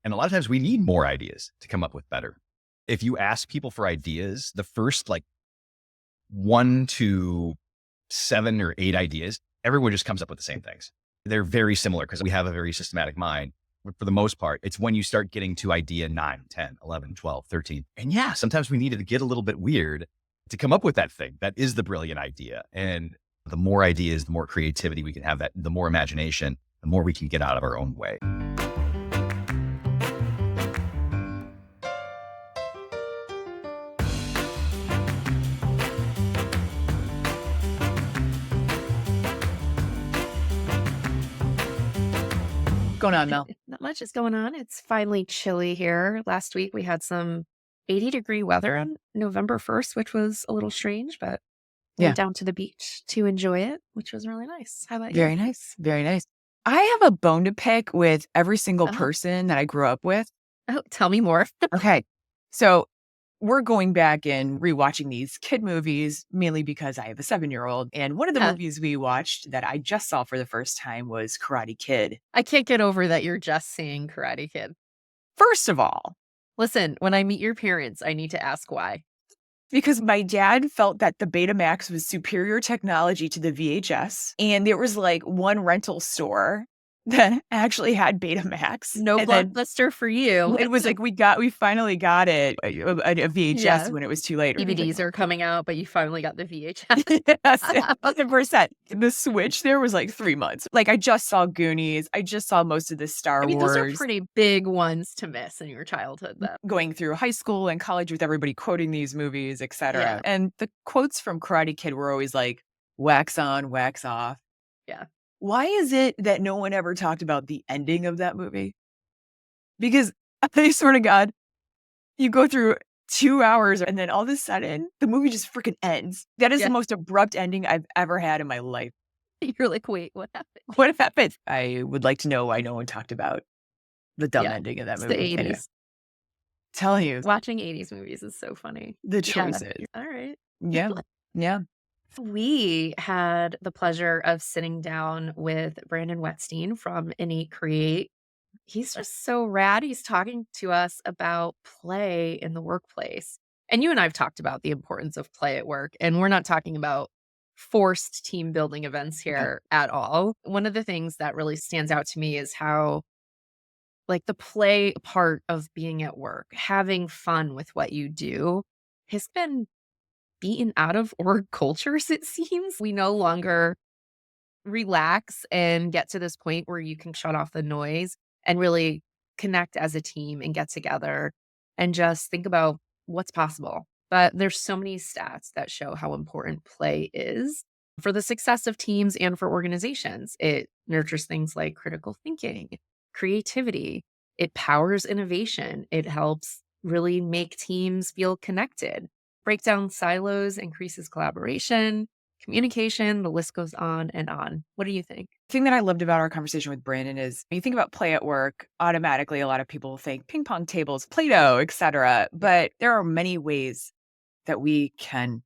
And a lot of times we need more ideas to come up with better. If you ask people for ideas, the first like 1 to 7 or 8 ideas, everyone just comes up with the same things. They're very similar because we have a very systematic mind. But for the most part, it's when you start getting to idea 9, 10, 11, 12, 13. And yeah, sometimes we needed to get a little bit weird to come up with that thing. That is the brilliant idea. And the more ideas, the more creativity we can have, that the more imagination, the more we can get out of our own way. Going on, Mel? Not much is going on. It's finally chilly here. Last week we had some 80-degree weather on November 1st, which was a little strange, but went down to the beach to enjoy it, which was really nice. How about you? Very nice. Very nice. I have a bone to pick with every single person that I grew up with. Oh, tell me more. Okay. So we're going back and rewatching these kid movies, mainly because I have a 7-year-old. And one of the movies we watched that I just saw for the first time was Karate Kid. I can't get over that you're just saying Karate Kid. First of all, listen, when I meet your parents, I need to ask why. Because my dad felt that the Betamax was superior technology to the VHS. And there was like one rental store that actually had Betamax. No blockbuster for you. It was like we finally got it, a VHS when it was too late. DVDs are coming out, but you finally got the VHS. Yes, 100%. The switch there was like 3 months. Like I just saw Goonies. I just saw most of the Star Wars. Those are pretty big ones to miss in your childhood, though. Going through high school and college with everybody quoting these movies, etc. Yeah. And the quotes from Karate Kid were always like, wax on, wax off. Yeah. Why is it that no one ever talked about the ending of that movie? Because I swear to God, you go through 2 hours and then all of a sudden the movie just freaking ends. That is the most abrupt ending I've ever had in my life. You're like, wait, what happened? What happened? I would like to know why no one talked about the dumb ending of that movie. The 80s. Anyway. Tell you. Watching 80s movies is so funny. The choices. All right. Yeah. Yeah. We had the pleasure of sitting down with Brandon Wetzstein from Innate Create. He's just so rad. He's talking to us about play in the workplace. And you and I have talked about the importance of play at work. And we're not talking about forced team building events here at all. One of the things that really stands out to me is how, like, the play part of being at work, having fun with what you do, has been beaten out of org cultures, it seems. We no longer relax and get to this point where you can shut off the noise and really connect as a team and get together and just think about what's possible. But there's so many stats that show how important play is for the success of teams and for organizations. It nurtures things like critical thinking, creativity. It powers innovation. It helps really make teams feel connected. Break down silos, increases collaboration, communication, the list goes on and on. What do you think? The thing that I loved about our conversation with Brandon is when you think about play at work, automatically a lot of people think ping pong tables, Play-Doh, etc. But there are many ways that we can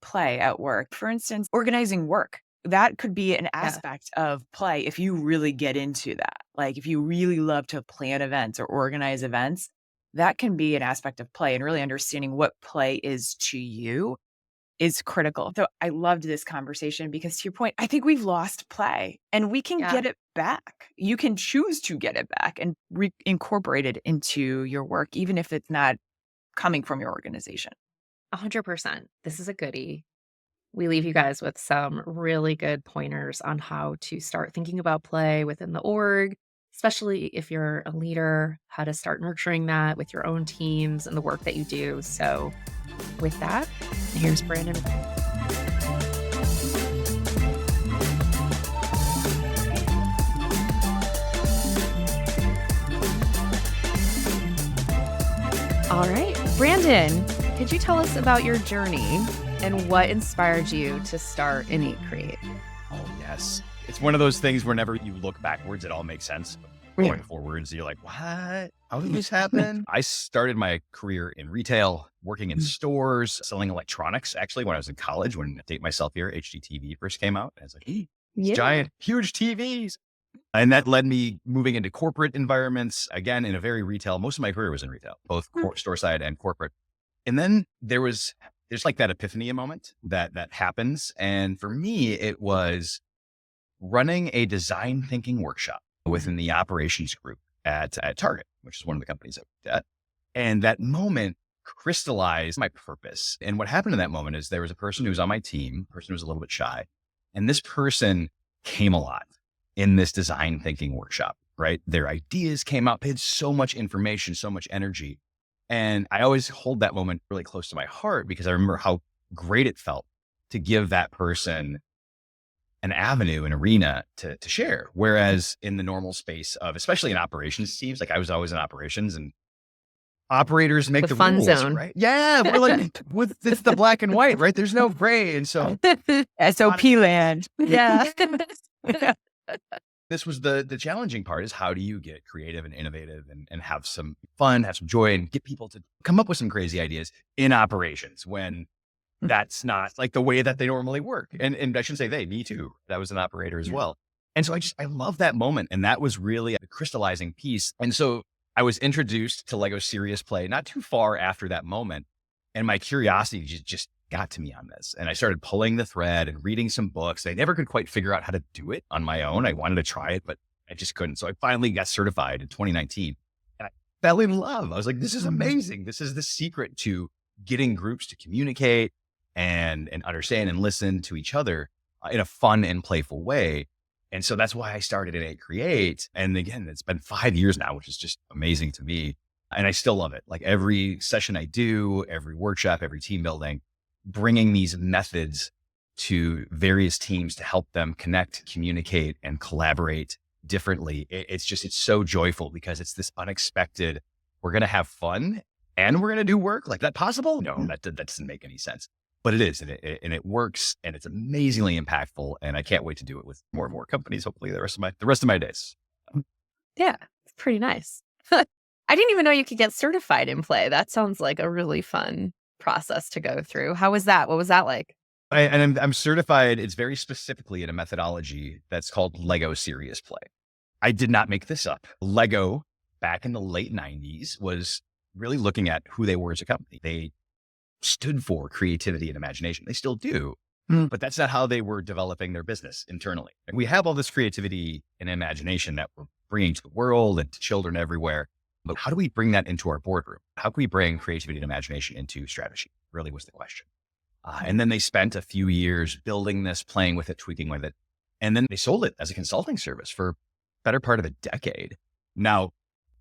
play at work. For instance, organizing work. That could be an aspect of play if you really get into that. Like if you really love to plan events or organize events, that can be an aspect of play, and really understanding what play is to you is critical. So I loved this conversation because, to your point, I think we've lost play and we can get it back. You can choose to get it back and incorporate it into your work, even if it's not coming from your organization. 100%. This is a goodie. We leave you guys with some really good pointers on how to start thinking about play within the org, especially if you're a leader, how to start nurturing that with your own teams and the work that you do. So with that, here's Brandon. All right, Brandon, could you tell us about your journey and what inspired you to start Innate Create? Oh, yes. It's one of those things whenever you look backwards, it all makes sense. Going forwards, you're like, what? How did this happen? I started my career in retail, working in stores, selling electronics. Actually, when I was in college, when I date myself here, HDTV first came out. I was like, giant, huge TVs. And that led me moving into corporate environments, again, in a very retail. Most of my career was in retail, both store side and corporate. And then there's like that epiphany moment that happens. And for me, it was running a design thinking workshop within the operations group at Target, which is one of the companies I worked at. And that moment crystallized my purpose. And what happened in that moment is there was a person who was on my team, a person who was a little bit shy. And this person came alive in this design thinking workshop, right? Their ideas came out. They had so much information, so much energy. And I always hold that moment really close to my heart because I remember how great it felt to give that person an avenue, an arena to share. Whereas in the normal space of, especially in operations teams, like I was always in operations and operators make the fun rules, zone. right? Yeah. We're like, it's the black and white, right? There's no gray. And so SOP land. Yeah. this was the challenging part is how do you get creative and innovative and have some fun, have some joy and get people to come up with some crazy ideas in operations when that's not like the way that they normally work. And I shouldn't say they, me too. That was an operator as well. And so I love that moment. And that was really a crystallizing piece. And so I was introduced to Lego Serious Play not too far after that moment. And my curiosity just got to me on this. And I started pulling the thread and reading some books. I never could quite figure out how to do it on my own. I wanted to try it, but I just couldn't. So I finally got certified in 2019 and I fell in love. I was like, this is amazing. This is the secret to getting groups to communicate and understand and listen to each other in a fun and playful way. And so that's why I started at Create. And again, it's been 5 years now, which is just amazing to me. And I still love it. Like every session I do, every workshop, every team building, bringing these methods to various teams to help them connect, communicate, and collaborate differently. It's so joyful because it's this unexpected, we're going to have fun and we're going to do work. Like that possible? No, that doesn't make any sense. But it is, and it works, and it's amazingly impactful. And I can't wait to do it with more and more companies. Hopefully, the rest of my days. Yeah, it's pretty nice. I didn't even know you could get certified in play. That sounds like a really fun process to go through. How was that? What was that like? I'm certified. It's very specifically in a methodology that's called Lego Serious Play. I did not make this up. Lego back in the late 90s was really looking at who they were as a company. They stood for creativity and imagination. They still do, but that's not how they were developing their business internally. And we have all this creativity and imagination that we're bringing to the world and to children everywhere. But how do we bring that into our boardroom? How can we bring creativity and imagination into strategy? Really was the question. And then they spent a few years building this, playing with it, tweaking with it. And then they sold it as a consulting service for better part of a decade. Now,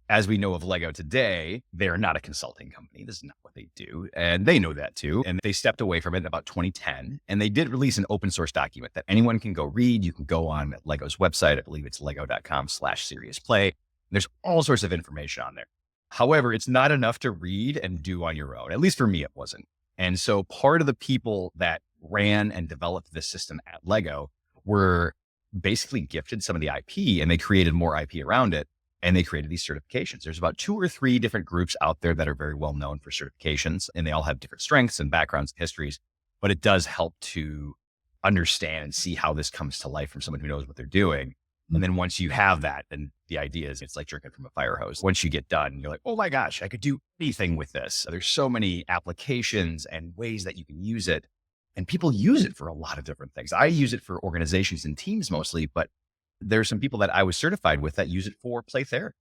as we know of Lego today, they're not a consulting company. This is not what they do. And they know that too. And they stepped away from it in about 2010. And they did release an open source document that anyone can go read. You can go on Lego's website. I believe it's lego.com/seriousplay. There's all sorts of information on there. However, it's not enough to read and do on your own. At least for me, it wasn't. And so part of the people that ran and developed this system at Lego were basically gifted some of the IP and they created more IP around it. And they created these certifications. There's about 2 or 3 different groups out there that are very well known for certifications, and they all have different strengths and backgrounds and histories, but it does help to understand and see how this comes to life from someone who knows what they're doing. And then once you have that, then the idea is it's like drinking from a fire hose. Once you get done, you're like, oh my gosh, I could do anything with this. There's so many applications and ways that you can use it. And people use it for a lot of different things. I use it for organizations and teams mostly, but there's some people that I was certified with that use it for play therapy.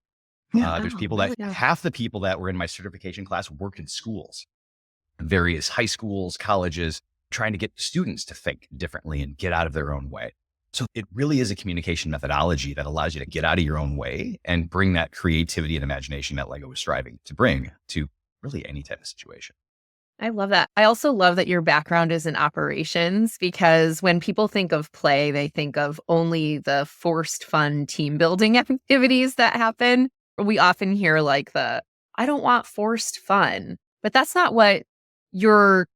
There's people that half the people that were in my certification class worked in schools, various high schools, colleges, trying to get students to think differently and get out of their own way. So it really is a communication methodology that allows you to get out of your own way and bring that creativity and imagination that Lego was striving to bring to really any type of situation. I love that. I also love that your background is in operations because when people think of play, they think of only the forced fun team building activities that happen. We often hear like I don't want forced fun, but that's not what you're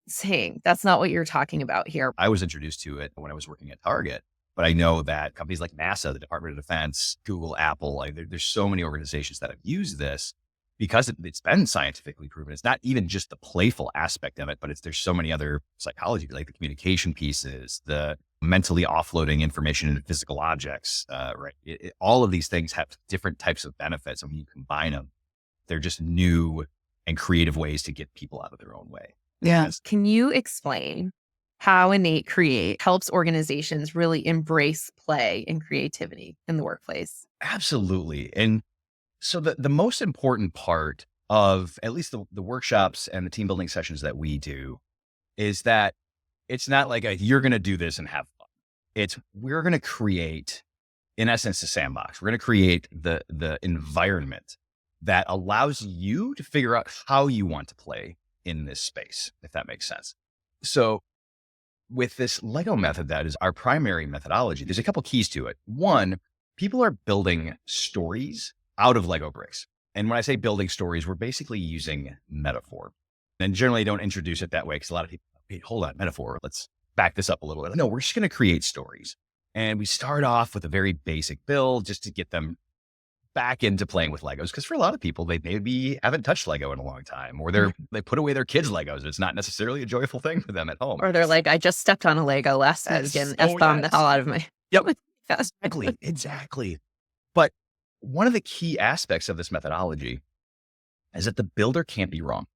saying. That's not what you're talking about here. I was introduced to it when I was working at Target, but I know that companies like NASA, the Department of Defense, Google, Apple, there's so many organizations that have used this. because it's been scientifically proven. It's not even just the playful aspect of it, but there's so many other psychology, like the communication pieces, the mentally offloading information into physical objects, right? All of these things have different types of benefits. And when you combine them, they're just new and creative ways to get people out of their own way. Yeah. Can you explain how Innate Create helps organizations really embrace play and creativity in the workplace? Absolutely. And so the most important part of at least the workshops and the team building sessions that we do is that it's not like you're going to do this and have fun. We're going to create, in essence, a sandbox. We're going to create the environment that allows you to figure out how you want to play in this space, if that makes sense. So with this Lego method, that is our primary methodology, there's a couple keys to it. One, people are building stories out of Lego bricks. And when I say building stories, we're basically using metaphor. And generally I don't introduce it that way because a lot of people, hey, hold on, metaphor, let's back this up a little bit. No, we're just going to create stories. And we start off with a very basic build just to get them back into playing with Legos. Because for a lot of people, they maybe haven't touched Lego in a long time, or they put away their kids' Legos. It's not necessarily a joyful thing for them at home. Or they're like, I just stepped on a Lego last week and F-bombed the hell out of my. Yep. Exactly. But one of the key aspects of this methodology is that the builder can't be wrong.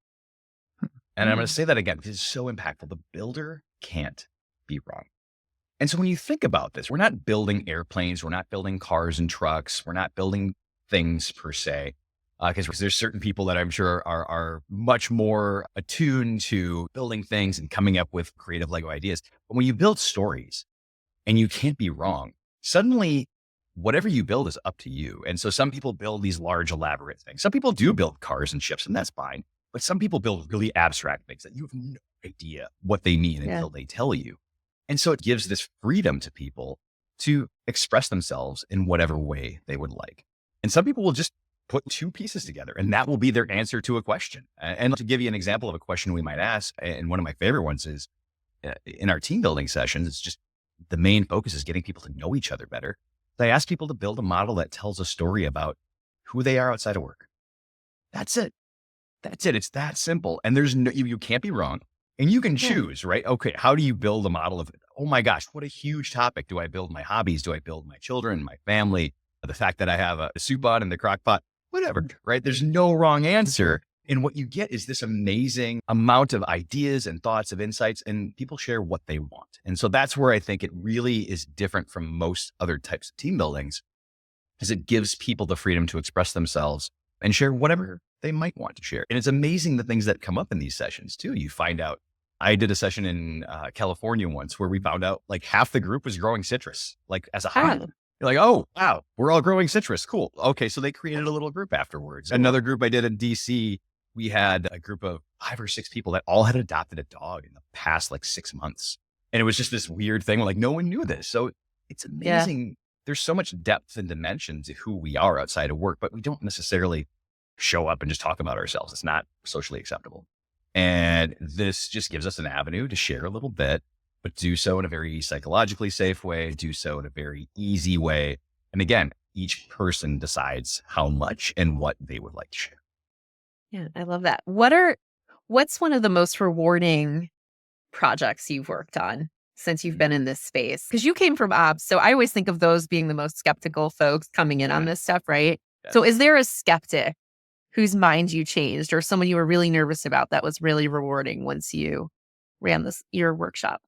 And I'm going to say that again, because it's so impactful. The builder can't be wrong. And so when you think about this, we're not building airplanes. We're not building cars and trucks. We're not building things per se, because there's certain people that I'm sure are much more attuned to building things and coming up with creative Lego ideas. But when you build stories and you can't be wrong, suddenly whatever you build is up to you. And so some people build these large, elaborate things. Some people do build cars and ships, and that's fine. But some people build really abstract things that you have no idea what they mean until they tell you. And so it gives this freedom to people to express themselves in whatever way they would like. And some people will just put two pieces together, and that will be their answer to a question. And to give you an example of a question we might ask, and one of my favorite ones is in our team building sessions, it's just the main focus is getting people to know each other better. I ask people to build a model that tells a story about who they are outside of work. That's it. It's that simple. And there's no, you can't be wrong. And you can choose, right? Okay, how do you build a model of, oh my gosh, what a huge topic. Do I build my hobbies? Do I build my children, my family? The fact that I have a soup pot in the crock pot, whatever, right? There's no wrong answer. And what you get is this amazing amount of ideas and thoughts of insights, and people share what they want. And so that's where I think it really is different from most other types of team buildings, is it gives people the freedom to express themselves and share whatever they might want to share. And it's amazing the things that come up in these sessions too. You find out, I did a session in California once where we found out like half the group was growing citrus, like as a hobby. You're like, oh, wow, we're all growing citrus. Cool. Okay. So they created a little group afterwards. Another group I did in DC, we had a group of 5 or 6 people that all had adopted a dog in the past like 6 months. And it was just this weird thing. Like no one knew this. So it's amazing. Yeah. There's so much depth and dimension to who we are outside of work, but we don't necessarily show up and just talk about ourselves. It's not socially acceptable. And this just gives us an avenue to share a little bit, but do so in a very psychologically safe way, do so in a very easy way. And again, each person decides how much and what they would like to share. Yeah, I love that. What's one of the most rewarding projects you've worked on since you've been in this space? Because you came from ops, so I always think of those being the most skeptical folks coming in on this stuff, right? Yeah. So is there a skeptic whose mind you changed, or someone you were really nervous about that was really rewarding once you ran your workshop?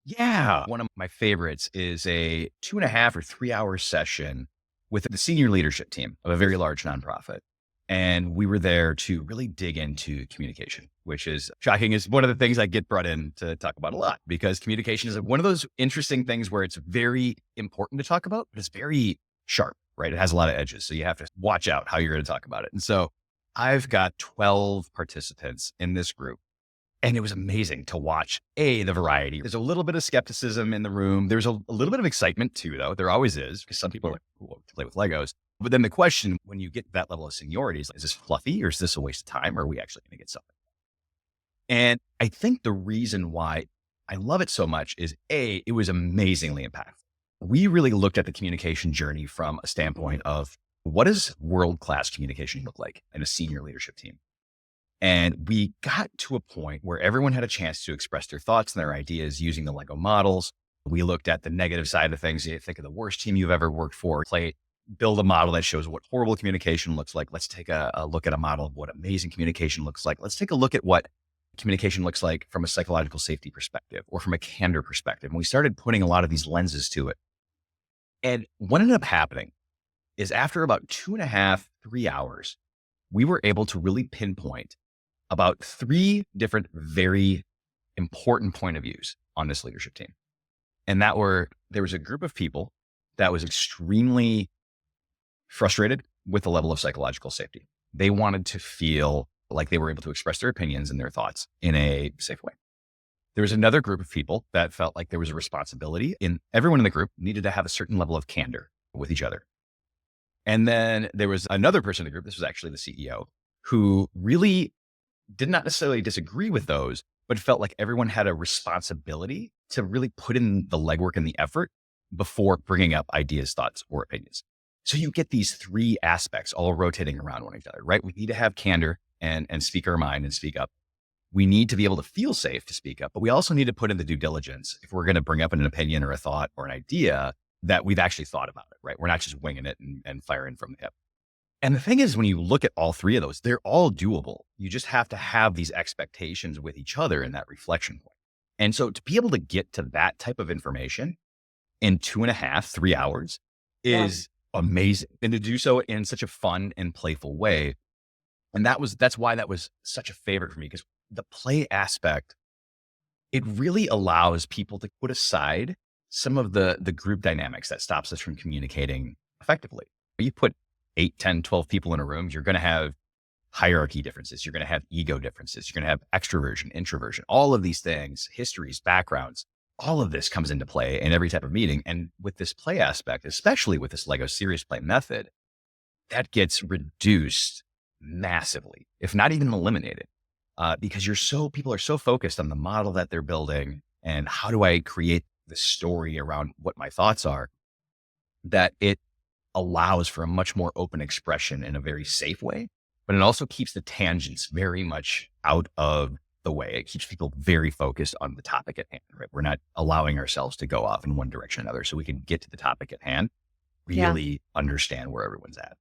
Yeah. One of my favorites is a 2.5 or 3 hour session with the senior leadership team of a very large nonprofit. And we were there to really dig into communication, which is shocking, is one of the things I get brought in to talk about a lot, because communication is one of those interesting things where it's very important to talk about, but it's very sharp, right? It has a lot of edges. So you have to watch out how you're going to talk about it. And so I've got 12 participants in this group, and it was amazing to watch the variety. There's a little bit of skepticism in the room. There's a little bit of excitement too, though. There always is, because some people are like, cool to play with Legos. But then the question, when you get to that level of seniority, is this fluffy, or is this a waste of time? Or are we actually going to get something? And I think the reason why I love it so much is it was amazingly impactful. We really looked at the communication journey from a standpoint of what does world-class communication look like in a senior leadership team? And we got to a point where everyone had a chance to express their thoughts and their ideas using the Lego models. We looked at the negative side of things. You think of the worst team you've ever worked for, build a model that shows what horrible communication looks like. Let's take a look at a model of what amazing communication looks like. Let's take a look at what communication looks like from a psychological safety perspective or from a candor perspective. And we started putting a lot of these lenses to it. And what ended up happening is after about 2.5, 3 hours, we were able to really pinpoint about 3 different very important point of views on this leadership team. And there was a group of people that was extremely frustrated with the level of psychological safety. They wanted to feel like they were able to express their opinions and their thoughts in a safe way. There was another group of people that felt like there was a responsibility, and everyone in the group needed to have a certain level of candor with each other. And then there was another person in the group, this was actually the CEO, who really did not necessarily disagree with those, but felt like everyone had a responsibility to really put in the legwork and the effort before bringing up ideas, thoughts, or opinions. So you get these 3 aspects all rotating around one another, right? We need to have candor and speak our mind and speak up. We need to be able to feel safe to speak up, but we also need to put in the due diligence if we're going to bring up an opinion or a thought or an idea that we've actually thought about it, right? We're not just winging it and firing from the hip. And the thing is, when you look at all 3 of those, they're all doable. You just have to have these expectations with each other in that reflection point. And so to be able to get to that type of information in 2.5, 3 hours is amazing. And to do so in such a fun and playful way. And that's why that was such a favorite for me, because the play aspect, it really allows people to put aside some of the group dynamics that stops us from communicating effectively. You put 8, 10, 12 people in a room, you're going to have hierarchy differences. You're going to have ego differences. You're going to have extroversion, introversion, all of these things, histories, backgrounds, all of this comes into play in every type of meeting. And with this play aspect, especially with this Lego serious play method, that gets reduced massively, if not even eliminated, because people are so focused on the model that they're building and how do I create the story around what my thoughts are, that it allows for a much more open expression in a very safe way, but it also keeps the tangents very much out of the way. It keeps people very focused on the topic at hand, right? We're not allowing ourselves to go off in one direction or another, so we can get to the topic at hand, really understand where everyone's at.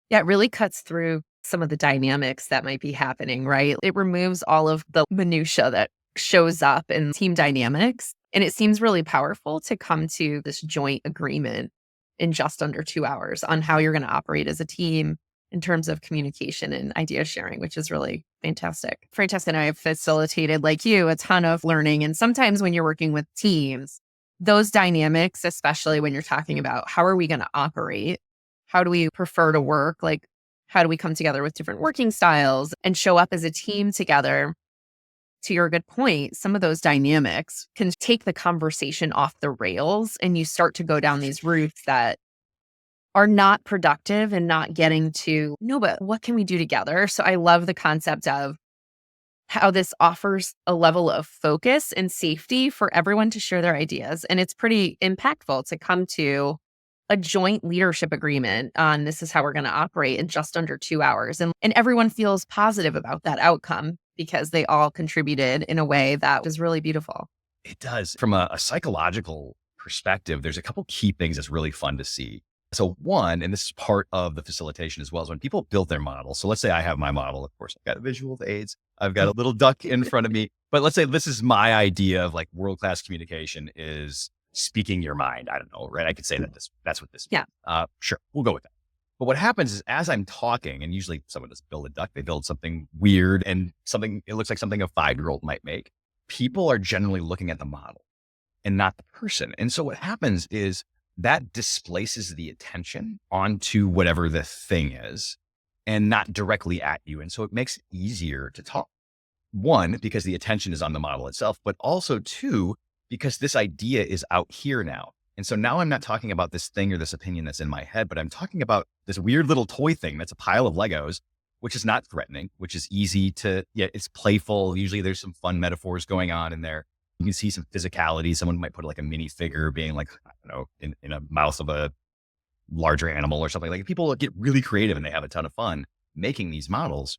Yeah, it really cuts through some of the dynamics that might be happening, right? It removes all of the minutia that shows up in team dynamics. And it seems really powerful to come to this joint agreement in just under 2 hours on how you're going to operate as a team in terms of communication and idea sharing, which is really fantastic. Francesca and I have facilitated, like you, a ton of learning. And sometimes when you're working with teams, those dynamics, especially when you're talking about how are we going to operate, how do we prefer to work, like how do we come together with different working styles and show up as a team together? To your good point, some of those dynamics can take the conversation off the rails and you start to go down these routes that are not productive and not getting to, no, but what can we do together? So I love the concept of how this offers a level of focus and safety for everyone to share their ideas. And it's pretty impactful to come to a joint leadership agreement on this is how we're going to operate in just under 2 hours. And everyone feels positive about that outcome because they all contributed in a way that was really beautiful. It does. From a psychological perspective, there's a couple key things that's really fun to see. So one, and this is part of the facilitation as well, is when people build their model. So let's say I have my model. Of course, I've got visual aids. I've got a little duck in front of me. But let's say this is my idea of like world-class communication is speaking your mind. I don't know, right? I could say that that's what this means. Yeah. Sure, we'll go with that. But what happens is as I'm talking, and usually someone doesn't build a duck, they build something weird and it looks like something a 5-year-old might make. People are generally looking at the model and not the person. And so what happens is that displaces the attention onto whatever the thing is and not directly at you. And so it makes it easier to talk. One, because the attention is on the model itself, but also 2, because this idea is out here now. And so now I'm not talking about this thing or this opinion that's in my head, but I'm talking about this weird little toy thing that's a pile of Legos, which is not threatening, which is easy to, it's playful. Usually there's some fun metaphors going on in there. You can see some physicality. Someone might put like a mini figure being like, I don't know, in a mouth of a larger animal or something. Like people get really creative and they have a ton of fun making these models,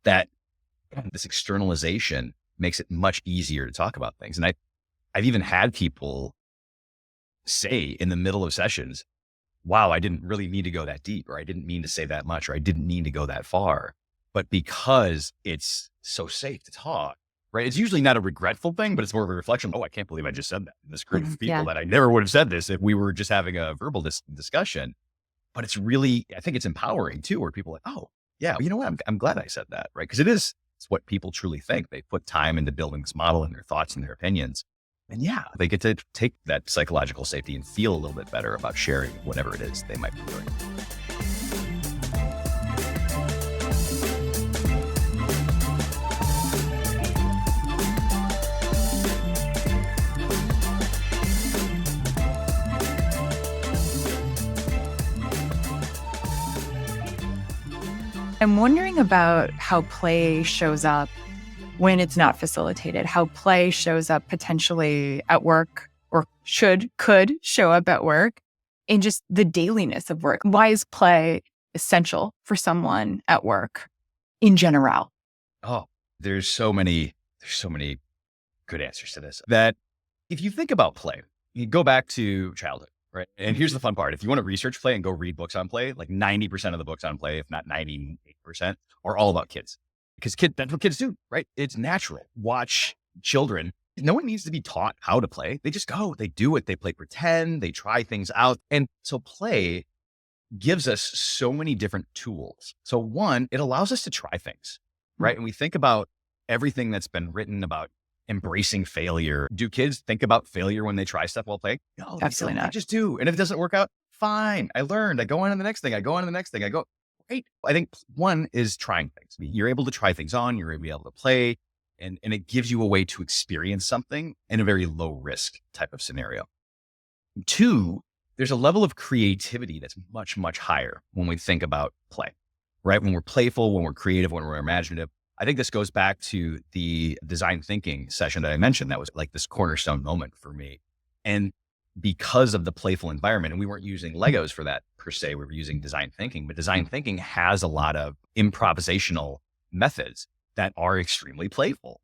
that this externalization makes it much easier to talk about things. And I've even had people say in the middle of sessions, wow, I didn't really need to go that deep, or I didn't mean to say that much, or I didn't mean to go that far. But because it's so safe to talk, right? It's usually not a regretful thing, but it's more of a reflection. Oh, I can't believe I just said that in this group of people Yeah. that I never would have said this if we were just having a verbal discussion. But it's really, I think it's empowering too, where people are like, oh yeah, you know what? I'm glad I said that, right? Because it's what people truly think. They put time into building this model and their thoughts and their opinions. And yeah, they get to take that psychological safety and feel a little bit better about sharing whatever it is they might be doing. I'm wondering about how play shows up when it's not facilitated, how play shows up potentially at work, or could show up at work, in just the dailiness of work. Why is play essential for someone at work in general? Oh, there's so many good answers to this. That if you think about play, you go back to childhood, right? And here's the fun part. If you want to research play and go read books on play, like 90% of the books on play, if not 98%, are all about kids. Because that's what kids do, right? It's natural. Watch children. No one needs to be taught how to play. They just go, they do it. They play pretend, they try things out. And so play gives us so many different tools. So one, it allows us to try things, right? And we think about everything that's been written about embracing failure. Do kids think about failure when they try stuff while playing? No, Absolutely not. They just do. And if it doesn't work out, fine. I learned. I go on to the next thing. I go on to the next thing. I go, great. I think one is trying things. You're able to try things on. You're able to play. And it gives you a way to experience something in a very low risk type of scenario. Two, there's a level of creativity that's much, much higher when we think about play, right? When we're playful, when we're creative, when we're imaginative. I think this goes back to the design thinking session that I mentioned. That was like this cornerstone moment for me. And because of the playful environment, and we weren't using Legos for that per se, we were using design thinking, but design thinking has a lot of improvisational methods that are extremely playful,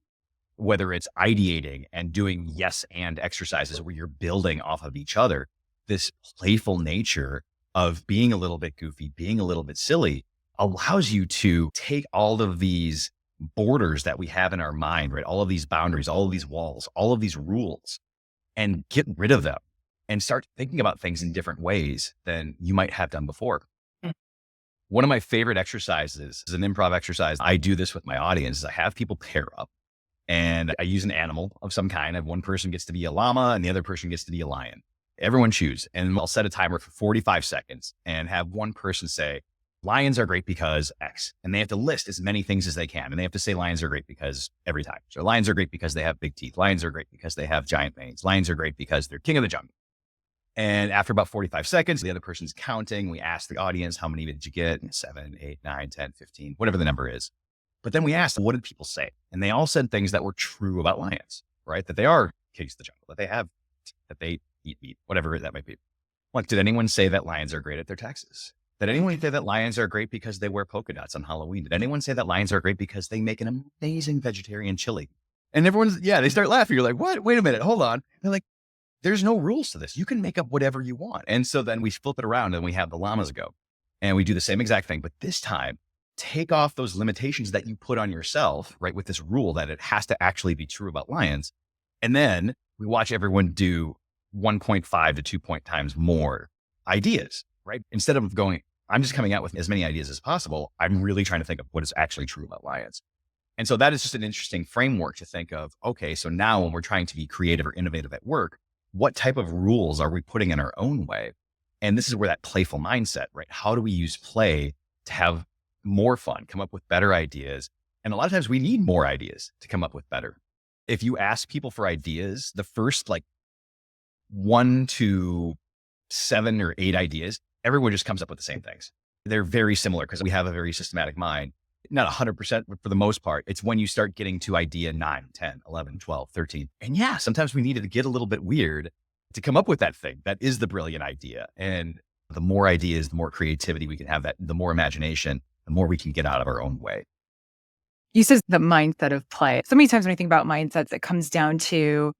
whether it's ideating and doing yes and exercises where you're building off of each other. This playful nature of being a little bit goofy, being a little bit silly, allows you to take all of these borders that we have in our mind, right? All of these boundaries, all of these walls, all of these rules, and get rid of them and start thinking about things in different ways than you might have done before. One of my favorite exercises is an improv exercise. I do this with my audience. Is I have people pair up and I use an animal of some kind. And one person gets to be a llama and the other person gets to be a lion. Everyone choose. And I'll set a timer for 45 seconds and have one person say, lions are great because X. And they have to list as many things as they can. And they have to say lions are great because every time. So lions are great because they have big teeth. Lions are great because they have giant veins. Lions are great because they're king of the jungle. And after about 45 seconds, the other person's counting. We ask the audience, how many did you get? 7, 8, 9, 10, 15, whatever the number is. But then we asked, what did people say? And they all said things that were true about lions, right? That they are kings of the jungle, that they eat meat, whatever that might be. Like, did anyone say that lions are great at their taxes? Did anyone say that lions are great because they wear polka dots on Halloween? Did anyone say that lions are great because they make an amazing vegetarian chili? And they start laughing. You're like, what? Wait a minute, hold on. They're like, there's no rules to this. You can make up whatever you want. And so then we flip it around and we have the llamas go and we do the same exact thing. But this time, take off those limitations that you put on yourself, right? With this rule that it has to actually be true about lions. And then we watch everyone do 1.5 to 2 times more ideas, right? Instead of going, I'm just coming out with as many ideas as possible. I'm really trying to think of what is actually true about lions. And so that is just an interesting framework to think of, okay, so now when we're trying to be creative or innovative at work, what type of rules are we putting in our own way? And this is where that playful mindset, right? How do we use play to have more fun, come up with better ideas? And a lot of times we need more ideas to come up with better. If you ask people for ideas, the first 1 to 7 or 8 ideas, everyone just comes up with the same things. They're very similar because we have a very systematic mind. Not 100%, but for the most part, it's when you start getting to idea 9, 10, 11, 12, 13. And yeah, sometimes we needed to get a little bit weird to come up with that thing that is the brilliant idea. And The more ideas, the more creativity we can have, that the more imagination, the more we can get out of our own way. You said the mindset of play. So many times when I think about mindsets, it comes down to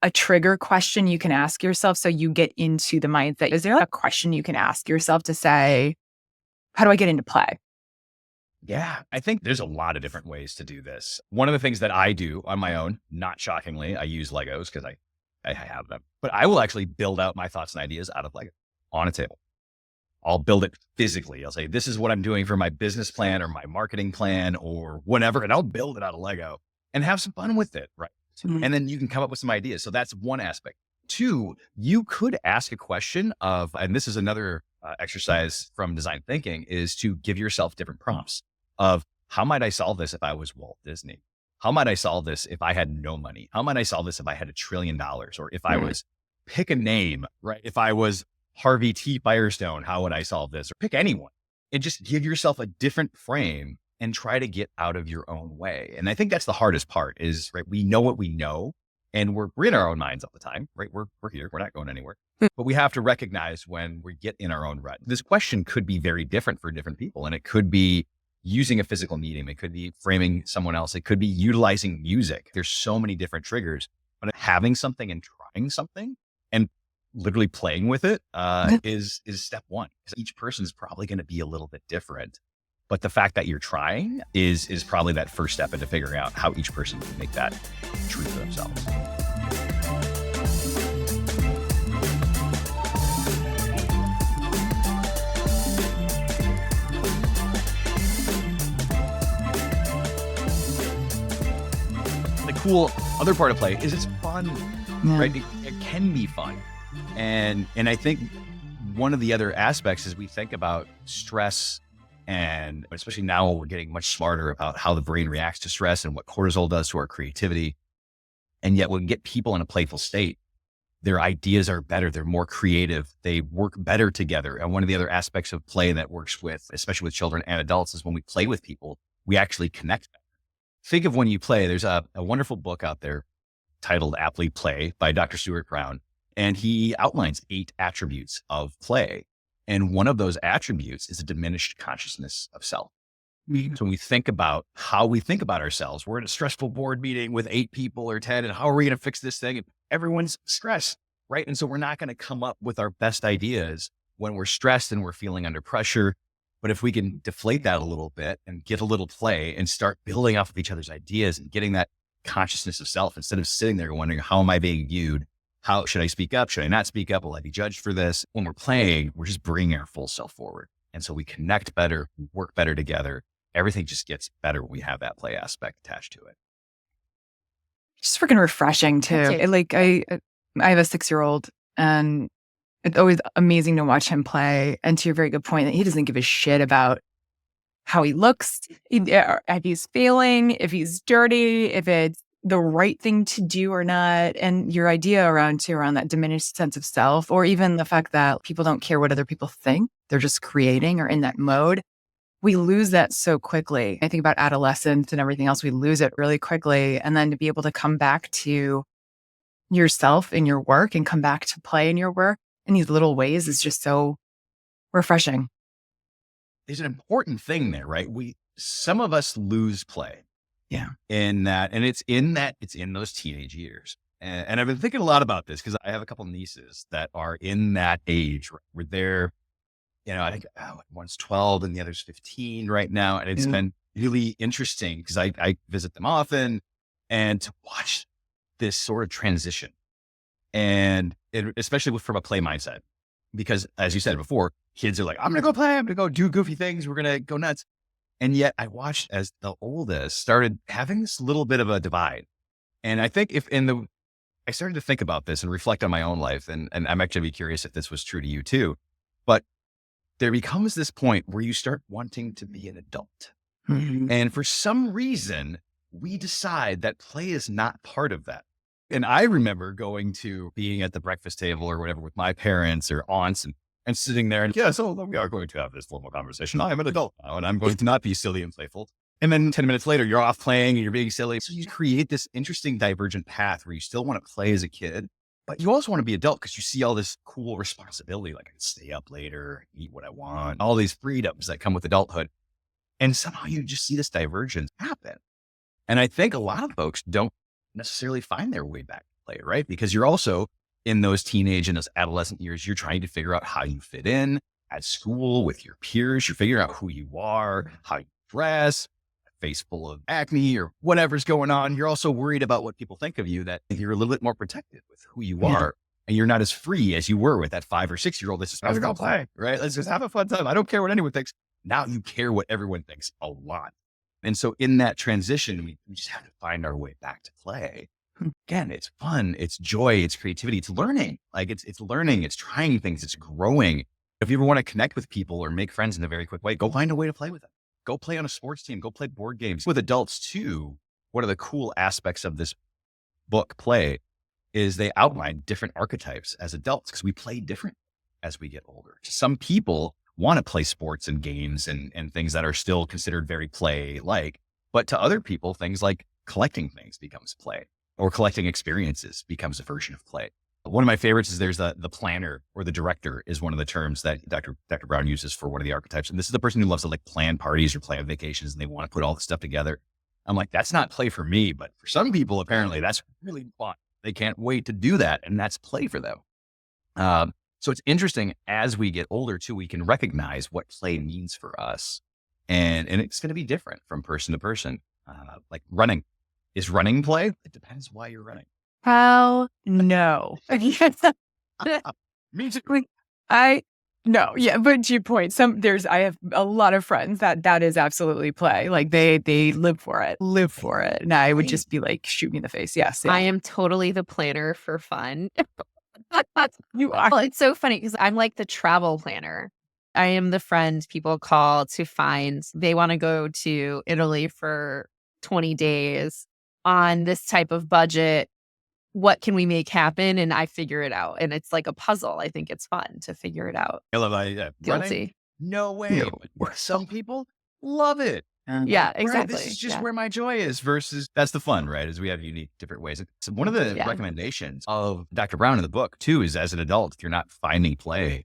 a trigger question you can ask yourself so you get into the mindset. Is there a question you can ask yourself to say, how do I get into play? Yeah, I think there's a lot of different ways to do this. One of the things that I do on my own, not shockingly, I use Legos because I have them, but I will actually build out my thoughts and ideas out of Lego on a table. I'll build it physically. I'll say, this is what I'm doing for my business plan or my marketing plan or whatever. And I'll build it out of Lego and have some fun with it. Right. Mhm. And then you can come up with some ideas. So that's one aspect. Two, you could ask a question of, and this is another exercise from design thinking, is to give yourself different prompts of how might I solve this if I was Walt Disney? How might I solve this if I had no money? How might I solve this if I had $1 trillion? Or if I was, pick a name, right? If I was Harvey T. Firestone, how would I solve this? Or pick anyone and just give yourself a different frame and try to get out of your own way. And I think that's the hardest part is, right, we know what we know and we're in our own minds all the time, right? We're here, we're not going anywhere, but we have to recognize when we get in our own rut. This question could be very different for different people. And it could be using a physical medium. It could be framing someone else. It could be utilizing music. There's so many different triggers, but having something and trying something and literally playing with it is step one. Because each person is probably going to be a little bit different. But the fact that you're trying is probably that first step into figuring out how each person can make that true for themselves. The cool other part of play is it's fun, right? It can be fun. And I think one of the other aspects is we think about stress, and especially now we're getting much smarter about how the brain reacts to stress and what cortisol does to our creativity. And yet when we get people in a playful state, their ideas are better. They're more creative. They work better together. And one of the other aspects of play that works with, especially with children and adults, is when we play with people, we actually connect better. Think of when you play. There's a wonderful book out there titled Aptly Play by Dr. Stuart Brown. And he outlines 8 attributes of play. And one of those attributes is a diminished consciousness of self. So when we think about how we think about ourselves, we're in a stressful board meeting with 8 people or 10, and how are we going to fix this thing? And everyone's stressed, right? And so we're not going to come up with our best ideas when we're stressed and we're feeling under pressure. But if we can deflate that a little bit and get a little play and start building off of each other's ideas and getting that consciousness of self, instead of sitting there wondering, how am I being viewed? How should I speak up? Should I not speak up? Will I be judged for this? When we're playing, we're just bringing our full self forward. And so we connect better, we work better together. Everything just gets better when we have that play aspect attached to it. Just freaking refreshing too. I have a 6-year-old and it's always amazing to watch him play. And to your very good point, that he doesn't give a shit about how he looks, if he's failing, if he's dirty, if it's the right thing to do or not. And your idea around that diminished sense of self, or even the fact that people don't care what other people think, they're just creating or in that mode. We lose that so quickly. I think about adolescence and everything else. We lose it really quickly. And then to be able to come back to yourself in your work and come back to play in your work in these little ways is just so refreshing. There's an important thing there, right? Some of us lose play. Yeah. And it's in those teenage years. And I've been thinking a lot about this because I have a couple nieces that are in that age where they're, I think one's 12 and the other's 15 right now. And it's been really interesting because I visit them often, and to watch this sort of transition, and especially from a play mindset, because as you said before, kids are like, I'm going to go play, I'm going to go do goofy things, we're going to go nuts. And yet I watched as the oldest started having this little bit of a divide. And I think I started to think about this and reflect on my own life. And I'm actually curious if this was true to you too, but there becomes this point where you start wanting to be an adult. Mm-hmm. And for some reason, we decide that play is not part of that. And I remember being at the breakfast table or whatever with my parents or aunts and sitting there and, so we are going to have this formal conversation. I am an adult now and I'm going to not be silly and playful. And then 10 minutes later, you're off playing and you're being silly. So you create this interesting divergent path where you still want to play as a kid, But you also want to be adult because you see all this cool responsibility, like I can stay up later, eat what I want, all these freedoms that come with adulthood. And somehow you just see this divergence happen. And I think a lot of folks don't necessarily find their way back to play, right? Because you're also in those teenage and those adolescent years, you're trying to figure out how you fit in at school with your peers. You're figuring out who you are, how you dress, face full of acne or whatever's going on. You're also worried about what people think of you, that you're a little bit more protected with who you are. And you're not as free as you were with that 5 or 6 year old. Let's just go play, right? Let's just have a fun time. I don't care what anyone thinks. Now you care what everyone thinks a lot. And so in that transition, we just have to find our way back to play. Again, it's fun, it's joy, it's creativity, it's learning. Like it's learning, it's trying things, it's growing. If you ever want to connect with people or make friends in a very quick way, go find a way to play with them. Go play on a sports team, go play board games. With adults too, one of the cool aspects of this book, Play, is they outline different archetypes as adults because we play different as we get older. Some people want to play sports and games and things that are still considered very play-like, but to other people, things like collecting things becomes play, or collecting experiences becomes a version of play. One of my favorites is there's the planner or the director is one of the terms that Dr. Brown uses for one of the archetypes. And this is the person who loves to like plan parties or plan vacations and they want to put all this stuff together. I'm like, that's not play for me, but for some people, apparently that's really fun. They can't wait to do that. And that's play for them. So it's interesting as we get older too, we can recognize what play means for us. And it's going to be different from person to person. Like running. Is running play? It depends why you're running. Hell no. Me too. No, yeah, but to your point, I have a lot of friends that is absolutely play. Like they live for it. And I would just be like, shoot me in the face. Yes. Yeah. I am totally the planner for fun. You are. Well, it's so funny because I'm like the travel planner. I am the friend people call to find they want to go to Italy for 20 days on this type of budget. What can we make happen? And I figure it out. And it's like a puzzle. I think it's fun to figure it out. I love that. Guilty. No way. But some people love it. Yeah, exactly. Right, this is just where my joy is versus that's the fun, right? Is we have unique different ways. So one of the recommendations of Dr. Brown in the book too, is as an adult, if you're not finding play,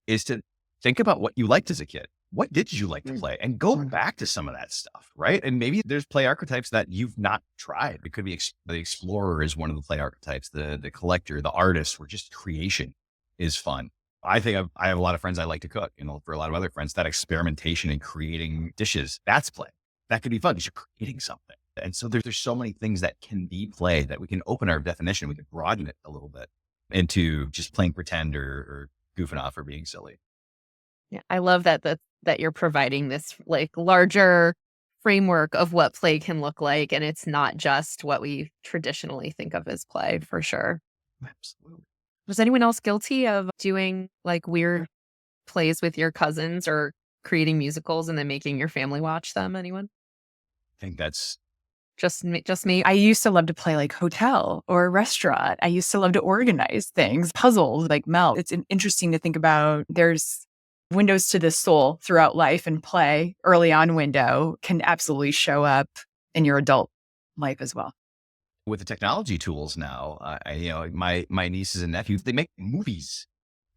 is to think about what you liked as a kid. What did you like to play? And go back to some of that stuff, right? And maybe there's play archetypes that you've not tried. It could be the explorer is one of the play archetypes, the collector, the artist, where just creation is fun. I think I have a lot of friends I like to cook, for a lot of other friends, that experimentation and creating dishes, that's play. That could be fun because you're creating something. And so there's so many things that can be play that we can open our definition. We can broaden it a little bit into just playing pretend or goofing off or being silly. Yeah, I love that you're providing this like larger framework of what play can look like. And it's not just what we traditionally think of as play, for sure. Absolutely. Was anyone else guilty of doing like weird plays with your cousins or creating musicals and then making your family watch them? Anyone? I think that's just me. I used to love to play like hotel or restaurant. I used to love to organize things, puzzles like Mel. It's interesting to think about. There's windows to the soul throughout life, and play early on window can absolutely show up in your adult life as well. With the technology tools now, my nieces and nephews, they make movies.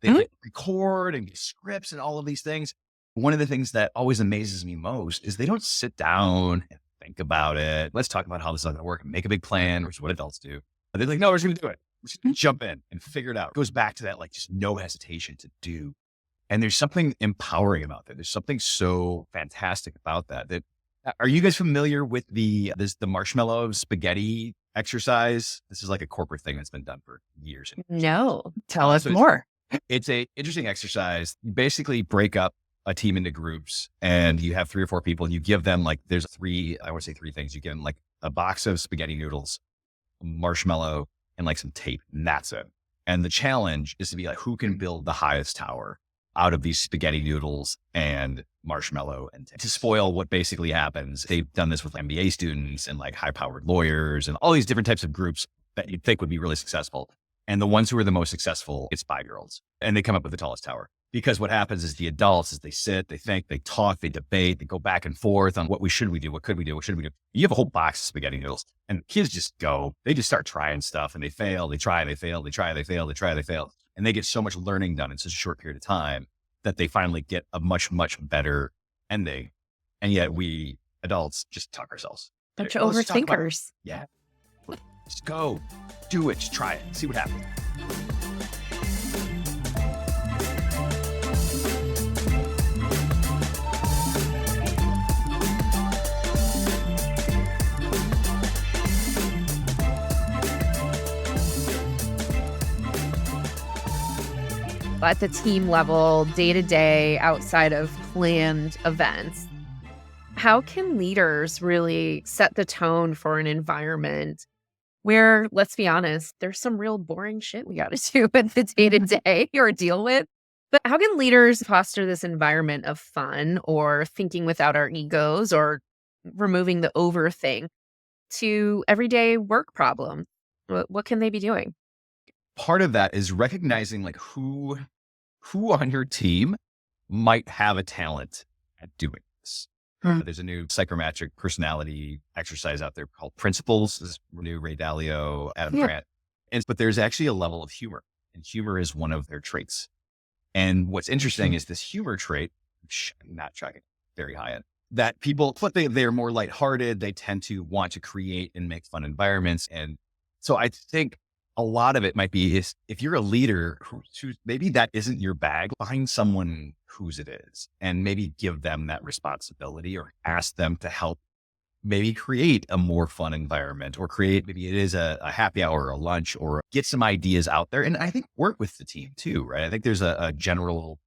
They record and get scripts and all of these things. One of the things that always amazes me most is they don't sit down and think about it. Let's talk about how this is going to work and make a big plan, which is what adults do. They're like, no, we're just going to do it. We're just going to jump in and figure it out. It goes back to that, like just no hesitation to do. And there's something empowering about that. There's something so fantastic about that. Are you guys familiar with the marshmallow spaghetti exercise? This is like a corporate thing that's been done for years. No. Tell us more. It's a interesting exercise. You basically break up a team into groups and you have 3 or 4 people and you give them there's 3 things. You give them like a box of spaghetti noodles, marshmallow, and like some tape, and that's it. And the challenge is to be like, who can build the highest tower out of these spaghetti noodles and marshmallow, and to spoil what basically happens. They've done this with MBA students and like high powered lawyers and all these different types of groups that you'd think would be really successful. And the ones who are the most successful, it's 5-year-olds, and they come up with the tallest tower. Because what happens is the adults, as they sit, they think, they talk, they debate, they go back and forth on what should we do? What could we do? What should we do? You have a whole box of spaghetti noodles and kids just go, they just start trying stuff and they fail, they try, they fail, they try, they fail, they try, they fail. And they get so much learning done in such a short period of time that they finally get a much, much better ending. And yet we adults just talk ourselves. Bunch of overthinkers. Yeah. Just go, do it, just try it, see what happens. At the team level, day to day, outside of planned events, how can leaders really set the tone for an environment where, let's be honest, there's some real boring shit we got to do in the day to day or deal with? But how can leaders foster this environment of fun or thinking without our egos or removing the overthink to everyday work problems? What can they be doing? Part of that is recognizing like who on your team might have a talent at doing this. There's a new psychometric personality exercise out there called Principles. This is new Ray Dalio, Adam Grant. But there's actually a level of humor, and humor is one of their traits. And what's interesting is this humor trait, which I'm not tracking very high in, that people, but they're more lighthearted. They tend to want to create and make fun environments. And so I think a lot of it might be is if you're a leader who maybe that isn't your bag, find someone whose it is and maybe give them that responsibility or ask them to help maybe create a more fun environment or create, maybe it is a happy hour or a lunch or get some ideas out there. And I think work with the team too, right? I think there's a general,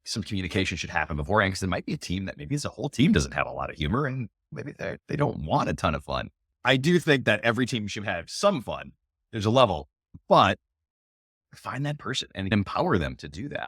some communication should happen beforehand because there might be a team that maybe as a whole team doesn't have a lot of humor and maybe they don't want a ton of fun. I do think that every team should have some fun. There's a level, but find that person and empower them to do that.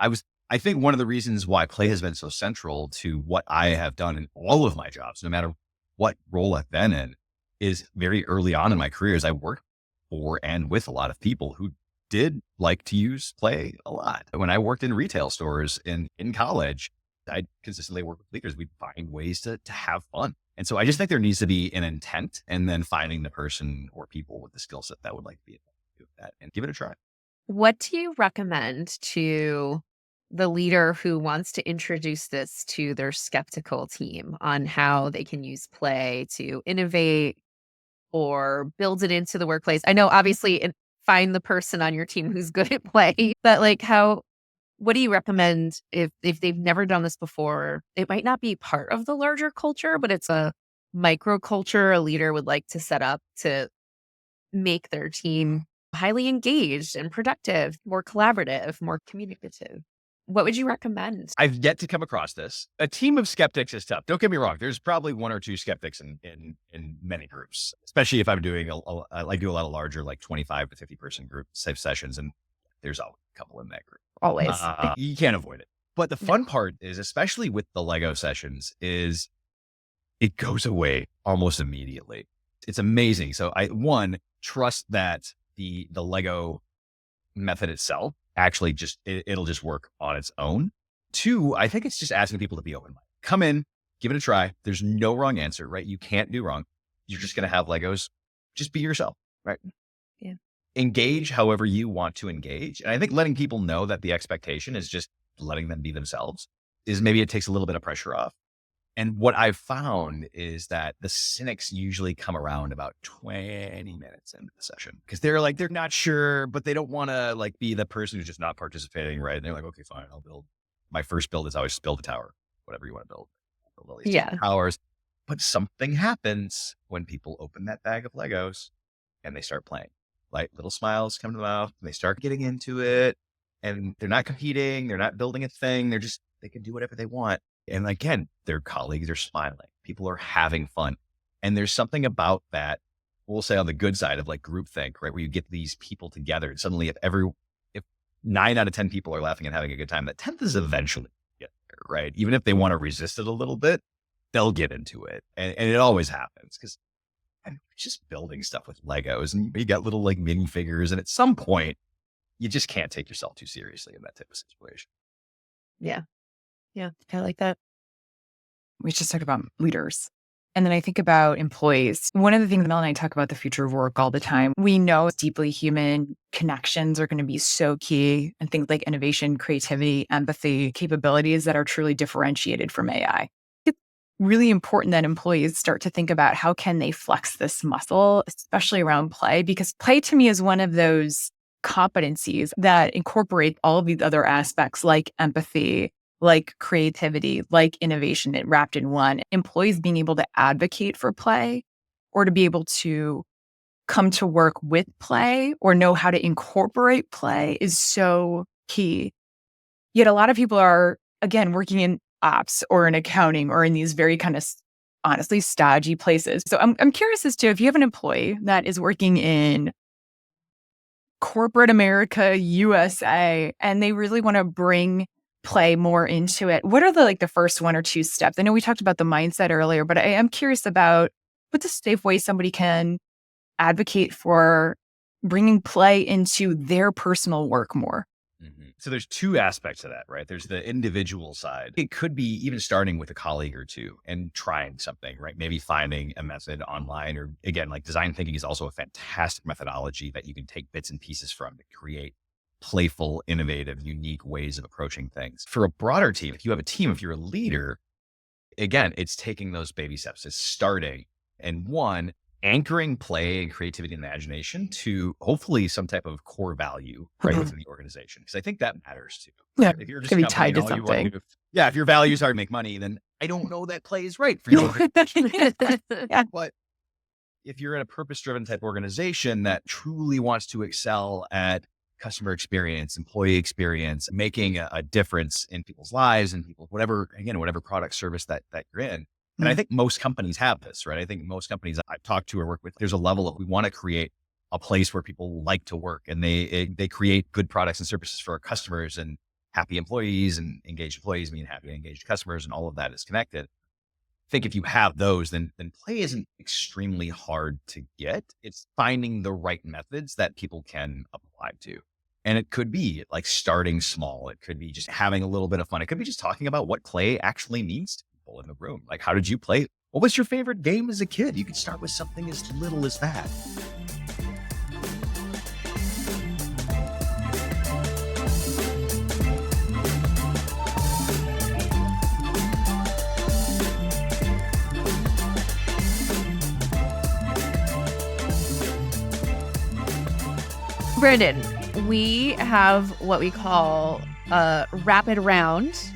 I think one of the reasons why play has been so central to what I have done in all of my jobs, no matter what role I've been in, is very early on in my career as I worked for and with a lot of people who did like to use play a lot. When I worked in retail stores in college, I consistently work with leaders. We'd find ways to have fun. And so I just think there needs to be an intent and then finding the person or people with the skill set that would like to be able to do that and give it a try. What do you recommend to the leader who wants to introduce this to their skeptical team on how they can use play to innovate or build it into the workplace? I know obviously find the person on your team who's good at play, but like what do you recommend if they've never done this before? It might not be part of the larger culture, but it's a microculture a leader would like to set up to make their team highly engaged and productive, more collaborative, more communicative. What would you recommend? I've yet to come across this. A team of skeptics is tough. Don't get me wrong. There's probably one or two skeptics in many groups, especially if I'm doing I do a lot of larger, like 25 to 50 person group safe sessions. And there's always a couple in that group. Always. You can't avoid it. But the fun part is, especially with the Lego sessions, is it goes away almost immediately. It's amazing. So trust that the Lego method itself actually it'll just work on its own. Two, I think it's just asking people to be open-minded. Come in, give it a try. There's no wrong answer, right? You can't do wrong. You're just going to have Legos. Just be yourself, right? Yeah. Engage however you want to engage. And I think letting people know that the expectation is just letting them be themselves is maybe it takes a little bit of pressure off. And what I've found is that the cynics usually come around about 20 minutes into the session because they're not sure, but they don't want to like be the person who's just not participating, right? And they're like, okay, fine, I'll build. My first build is always build a tower, whatever you want to build. Build all these towers. But something happens when people open that bag of Legos and they start playing. Like little smiles come to the mouth and they start getting into it and they're not competing. They're not building a thing. They can do whatever they want. And again, their colleagues are smiling. People are having fun. And there's something about that, we'll say on the good side of like groupthink, right? Where you get these people together and suddenly if 9 out of 10 people are laughing and having a good time, that 10th is eventually get there, right? Even if they want to resist it a little bit, they'll get into it. And it always happens because I'm just building stuff with Legos and you got little like mini figures. And at some point, you just can't take yourself too seriously in that type of situation. Yeah. Yeah. I like that. We just talked about leaders. And then I think about employees. One of the things Mel and I talk about the future of work all the time. We know deeply human connections are going to be so key, and things like innovation, creativity, empathy, capabilities that are truly differentiated from AI. It's really important that employees start to think about how can they flex this muscle, especially around play, because play to me is one of those competencies that incorporate all of these other aspects like empathy, like creativity, like innovation wrapped in one. Employees being able to advocate for play or to be able to come to work with play or know how to incorporate play is so key. Yet a lot of people are, again, working in ops or in accounting or in these very kind of honestly stodgy places. So I'm curious as to if you have an employee that is working in corporate America, USA, and they really want to bring play more into it. What are the first one or two steps? I know we talked about the mindset earlier, but I am curious about what's a safe way somebody can advocate for bringing play into their personal work more. So there's two aspects to that, right? There's the individual side. It could be even starting with a colleague or two and trying something, right? Maybe finding a method online, or again, like design thinking is also a fantastic methodology that you can take bits and pieces from to create playful, innovative, unique ways of approaching things. For a broader team, if you have a team, if you're a leader, again, it's taking those baby steps. It's starting and anchoring play and creativity and imagination to hopefully some type of core value right within the organization. Because I think that matters too. Yeah, If you're just can be tied to something. If your values are to make money, then I don't know that play is right for your organization. Yeah. But if you're in a purpose-driven type organization that truly wants to excel at customer experience, employee experience, making a difference in people's lives and people, whatever product service that you're in. And I think most companies have this, right? I think most companies I've talked to or work with, there's a level of we want to create a place where people like to work, and they create good products and services for our customers, and happy employees and engaged employees mean happy and engaged customers, and all of that is connected. I think if you have those, then play isn't extremely hard to get. It's finding the right methods that people can apply to. And it could be like starting small. It could be just having a little bit of fun. It could be just talking about what play actually means to people in the room. Like, how did you play? What was your favorite game as a kid? You could start with something as little as that. Brandon, we have what we call a rapid round.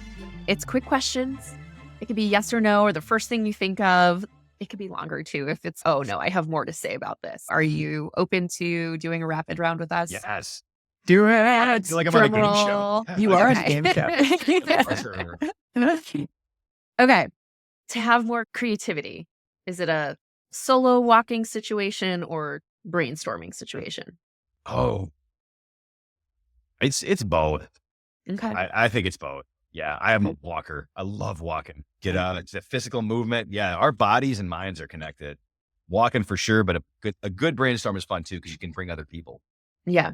It's quick questions. It could be yes or no, or the first thing you think of. It could be longer too if it's, oh no, I have more to say about this. Are you open to doing a rapid round with us? Yes. Do it. I feel like I'm on a game show. You are on a game show. Okay. To have more creativity, is it a solo walking situation or brainstorming situation? Oh, it's both. Okay. I think it's both. Yeah, I am a walker. I love walking. Get out. It's a physical movement. Yeah, our bodies and minds are connected. Walking for sure, but a good brainstorm is fun too because you can bring other people. Yeah.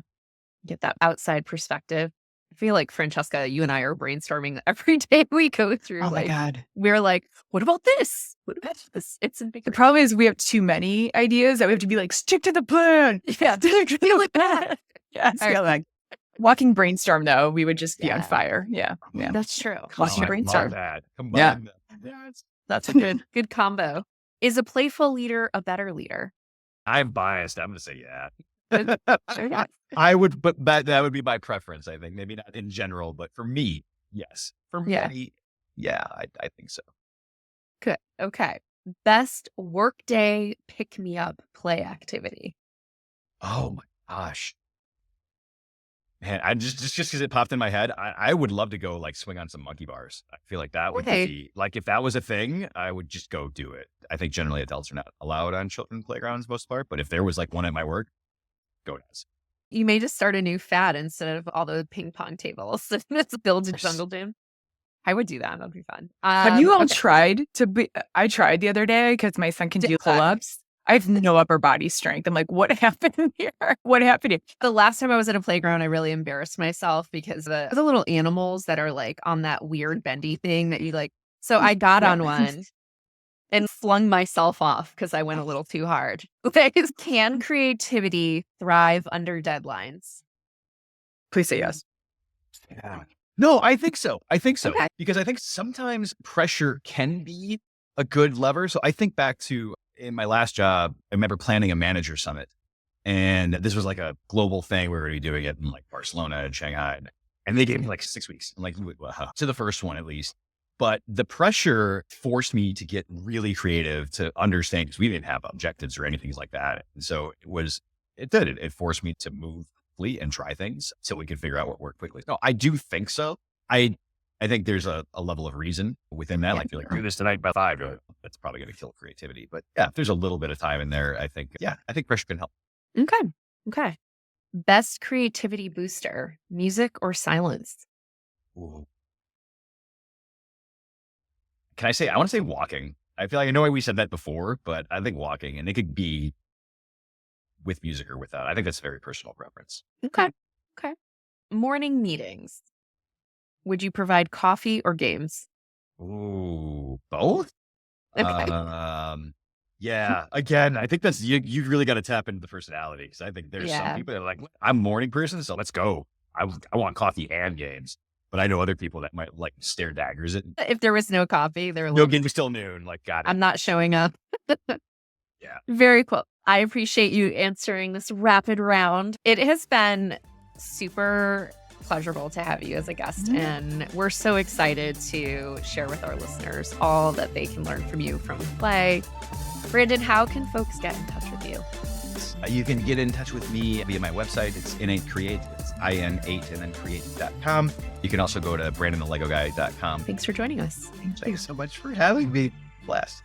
Get that outside perspective. I feel like, Francesca, you and I are brainstorming every day we go through. Oh my God. We're like, what about this? What about this? It's in big. The problem is we have too many ideas that we have to be like, stick to the plan. Yeah. Feel like that. Yes. All right. Like walking brainstorm though, we would just be on Yeah. fire. Yeah. Yeah. That's true. Walking I brainstorm. love that. Yeah. Combine them. That's a Good combo. Is a playful leader a better leader? I'm biased. I'm going to say yeah. Sure. I would, but that would be my preference. I think maybe not in general, but for me, yes. For me, yeah, I think so. Good. Okay. Best workday pick-me-up play activity. Oh my gosh. Man, I just because it popped in my head, I would love to go like swing on some monkey bars. I feel like that would be like, if that was a thing, I would just go do it. I think generally adults are not allowed on children's playgrounds most part, but if there was like one at my work, go nuts. You may just start a new fad instead of all the ping pong tables. Let's build a jungle gym. I would do that. That'd be fun. Have you all tried to be? I tried the other day because my son can do pull-ups. I have no upper body strength. I'm like, what happened here? What happened here? The last time I was at a playground, I really embarrassed myself because the little animals that are like on that weird bendy thing that you like. So I got on one and flung myself off because I went a little too hard. Can creativity thrive under deadlines? Please say yes. Yeah. No, I think so. Okay. Because I think sometimes pressure can be a good lever. So I think back to in my last job, I remember planning a manager summit. And this was like a global thing. We were going to be doing it in like Barcelona and Shanghai. And they gave me like 6 weeks. I'm like, wow. To the first one at least. But the pressure forced me to get really creative to understand, because we didn't have objectives or anything like that. And so it forced me to move quickly and try things so we could figure out what worked quickly. No, I do think so. I think there's a level of reason within that. Like, you're like, do this tonight by 5. You're like, that's probably going to kill creativity. But yeah, if there's a little bit of time in there, I think pressure can help. Okay. Best creativity booster, music or silence? Ooh. Can I say, I want to say walking. I feel like I know we said that before, but I think walking, and it could be with music or without. I think that's a very personal preference. Okay. Morning meetings. Would you provide coffee or games? Ooh, both? Okay. Yeah, again, I think that's, you really got to tap into the personality, because I think there's some people that are like, I'm a morning person, so let's go. I want coffee and games. But I know other people that might like stare daggers at If there was no coffee, they're no like, game still noon. Like, got it. I'm not showing up. Yeah. Very cool. I appreciate you answering this rapid round. It has been super pleasurable to have you as a guest. And we're so excited to share with our listeners all that they can learn from you from play. Brandon, how can folks get in touch with you? You can get in touch with me via my website. It's Innate Create. It's IN8 and then create.com. You can also go to brandonthelegoguy.com. Thanks for joining us. Thanks so much for having me. Blast.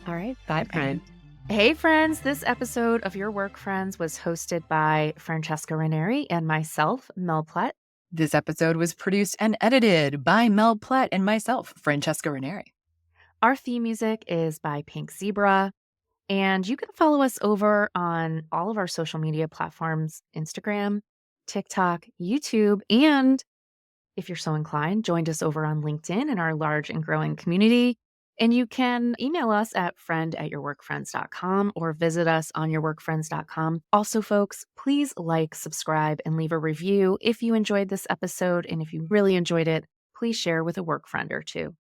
All right. Bye, friend. Hey, friends. This episode of Your Work Friends was hosted by Francesca Ranieri and myself, Mel Plett. This episode was produced and edited by Mel Plett and myself, Francesca Ranieri. Our theme music is by Pink Zebra. And you can follow us over on all of our social media platforms, Instagram, TikTok, YouTube, and if you're so inclined, join us over on LinkedIn in our large and growing community. And you can email us at friend@yourworkfriends.com or visit us on yourworkfriends.com. Also, folks, please like, subscribe, and leave a review if you enjoyed this episode. And if you really enjoyed it, please share with a work friend or two.